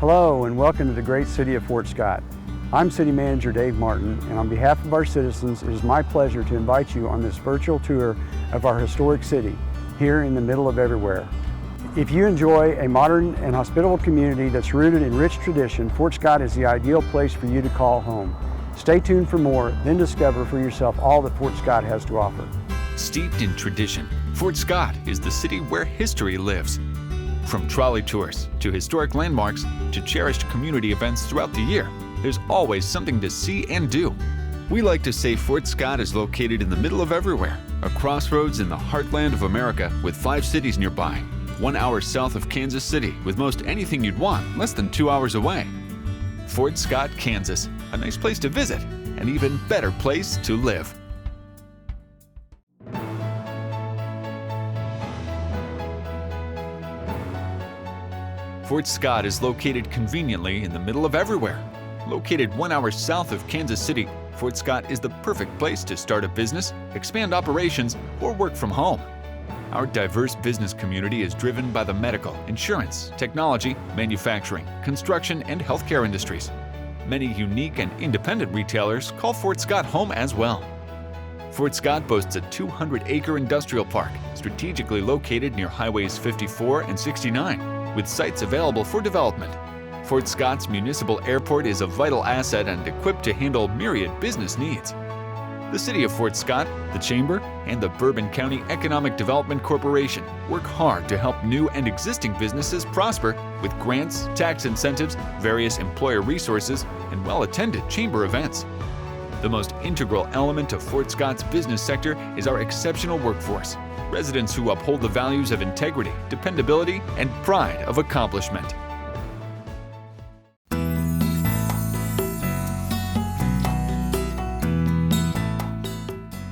Hello and welcome to the great city of Fort Scott. I'm City Manager Dave Martin, and on behalf of our citizens, it is my pleasure to invite you on this virtual tour of our historic city, here in the middle of everywhere. If you enjoy a modern and hospitable community that's rooted in rich tradition, Fort Scott is the ideal place for you to call home. Stay tuned for more, then discover for yourself all that Fort Scott has to offer. Steeped in tradition, Fort Scott is the city where history lives. From trolley tours to historic landmarks to cherished community events throughout the year, there's always something to see and do. We like to say Fort Scott is located in the middle of everywhere, a crossroads in the heartland of America with 5 cities nearby, 1 hour south of Kansas City with most anything you'd want less than 2 hours away. Fort Scott, Kansas, a nice place to visit, an even better place to live. Fort Scott is located conveniently in the middle of everywhere. Located 1 hour south of Kansas City, Fort Scott is the perfect place to start a business, expand operations, or work from home. Our diverse business community is driven by the medical, insurance, technology, manufacturing, construction, and healthcare industries. Many unique and independent retailers call Fort Scott home as well. Fort Scott boasts a 200-acre industrial park strategically located near Highways 54 and 69, with sites available for development. Fort Scott's municipal airport is a vital asset and equipped to handle myriad business needs. The City of Fort Scott, the Chamber, and the Bourbon County Economic Development Corporation work hard to help new and existing businesses prosper with grants, tax incentives, various employer resources, and well-attended chamber events. The most integral element of Fort Scott's business sector is our exceptional workforce, residents who uphold the values of integrity, dependability, and pride of accomplishment.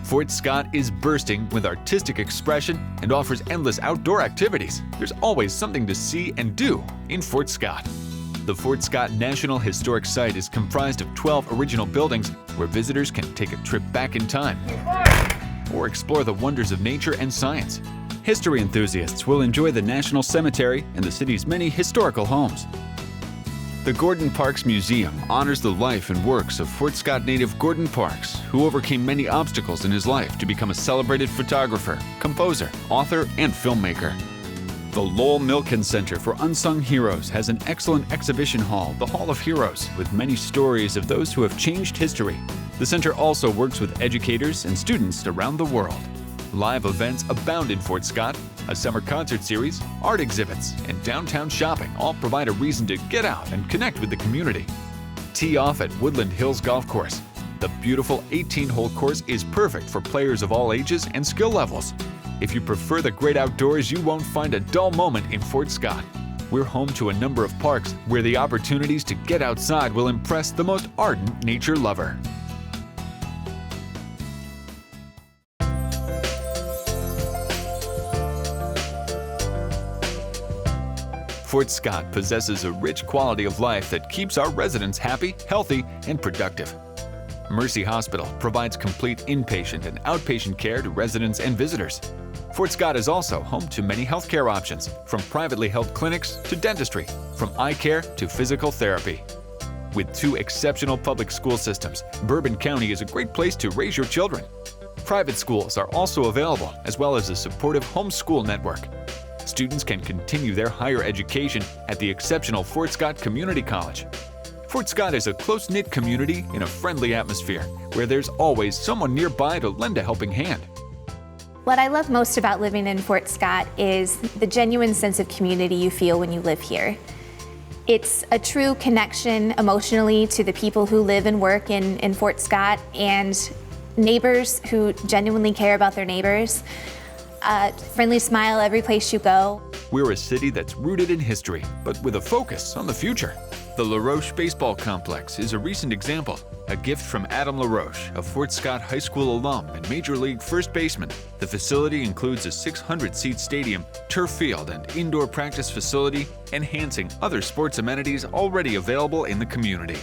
Fort Scott is bursting with artistic expression and offers endless outdoor activities. There's always something to see and do in Fort Scott. The Fort Scott National Historic Site is comprised of 12 original buildings where visitors can take a trip back in time or explore the wonders of nature and science. History enthusiasts will enjoy the National Cemetery and the city's many historical homes. The Gordon Parks Museum honors the life and works of Fort Scott native Gordon Parks, who overcame many obstacles in his life to become a celebrated photographer, composer, author, and filmmaker. The Lowell Milken Center for Unsung Heroes has an excellent exhibition hall, the Hall of Heroes, with many stories of those who have changed history. The center also works with educators and students around the world. Live events abound in Fort Scott. A summer concert series, art exhibits, and downtown shopping all provide a reason to get out and connect with the community. Tee off at Woodland Hills Golf Course. The beautiful 18-hole course is perfect for players of all ages and skill levels. If you prefer the great outdoors, you won't find a dull moment in Fort Scott. We're home to a number of parks where the opportunities to get outside will impress the most ardent nature lover. Fort Scott possesses a rich quality of life that keeps our residents happy, healthy, and productive. Mercy Hospital provides complete inpatient and outpatient care to residents and visitors. Fort Scott is also home to many healthcare options, from privately held clinics to dentistry, from eye care to physical therapy. With 2 exceptional public school systems, Bourbon County is a great place to raise your children. Private schools are also available, as well as a supportive homeschool network. Students can continue their higher education at the exceptional Fort Scott Community College. Fort Scott is a close-knit community in a friendly atmosphere where there's always someone nearby to lend a helping hand. What I love most about living in Fort Scott is the genuine sense of community you feel when you live here. It's a true connection emotionally to the people who live and work in Fort Scott, and neighbors who genuinely care about their neighbors. A friendly smile every place you go. We're a city that's rooted in history, but with a focus on the future. The LaRoche Baseball Complex is a recent example, a gift from Adam LaRoche, a Fort Scott High School alum and Major League first baseman. The facility includes a 600-seat stadium, turf field, and indoor practice facility, enhancing other sports amenities already available in the community.